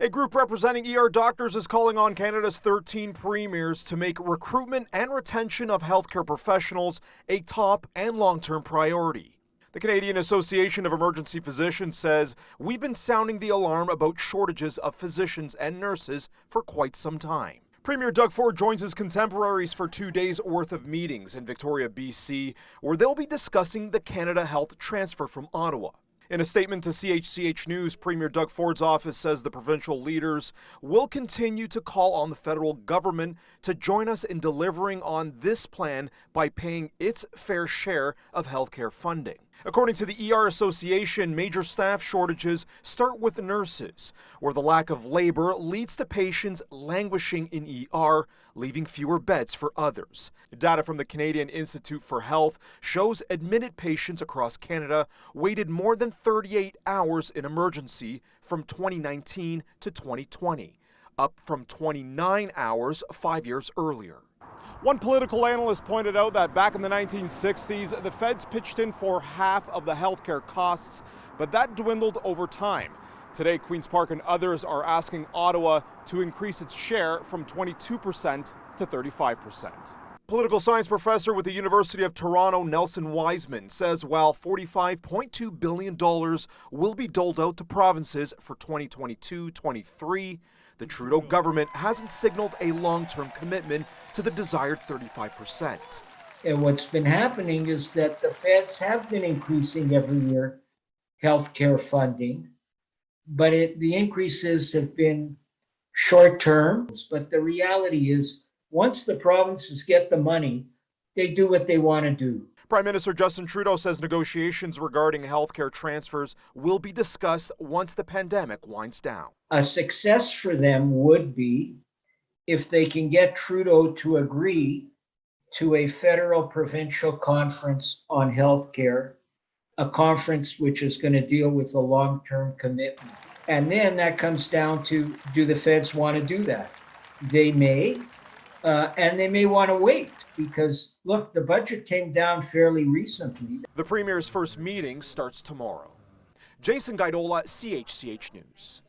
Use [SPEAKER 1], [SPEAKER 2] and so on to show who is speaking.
[SPEAKER 1] A group representing ER doctors is calling on Canada's 13 premiers to make recruitment and retention of healthcare professionals a top and long-term priority. The Canadian Association of Emergency Physicians says we've been sounding the alarm about shortages of physicians and nurses for quite some time. Premier Doug Ford joins his contemporaries for 2 days' worth of meetings in Victoria, BC, where they'll be discussing the Canada Health transfer from Ottawa. In a statement to CHCH News, Premier Doug Ford's office says the provincial leaders will continue to call on the federal government to join us in delivering on this plan by paying its fair share of healthcare funding. According to the ER Association, major staff shortages start with nurses, where the lack of labor leads to patients languishing in ER, leaving fewer beds for others. Data from the Canadian Institute for Health shows admitted patients across Canada waited more than 38 hours in emergency from 2019 to 2020, up from 29 hours 5 years earlier. One political analyst pointed out that back in the 1960s, the feds pitched in for half of the healthcare costs, but that dwindled over time. Today, Queen's Park and others are asking Ottawa to increase its share from 22% to 35%. Political science professor with the University of Toronto, Nelson Wiseman, says while $45.2 billion will be doled out to provinces for 2022-23, the Trudeau government hasn't signaled a long-term commitment to the desired 35%.
[SPEAKER 2] And what's been happening is that the feds have been increasing every year healthcare funding, but the increases have been short-term. But the reality is, once the provinces get the money, they do what they want to do.
[SPEAKER 1] Prime Minister Justin Trudeau says negotiations regarding healthcare transfers will be discussed once the pandemic winds down.
[SPEAKER 2] A success for them would be if they can get Trudeau to agree to a federal provincial conference on healthcare, a conference which is going to deal with a long-term commitment. And then that comes down to, do the feds want to do that? They may. And they may want to wait because, look, the budget came down fairly recently.
[SPEAKER 1] The Premier's first meeting starts tomorrow. Jason Guidola, CHCH News.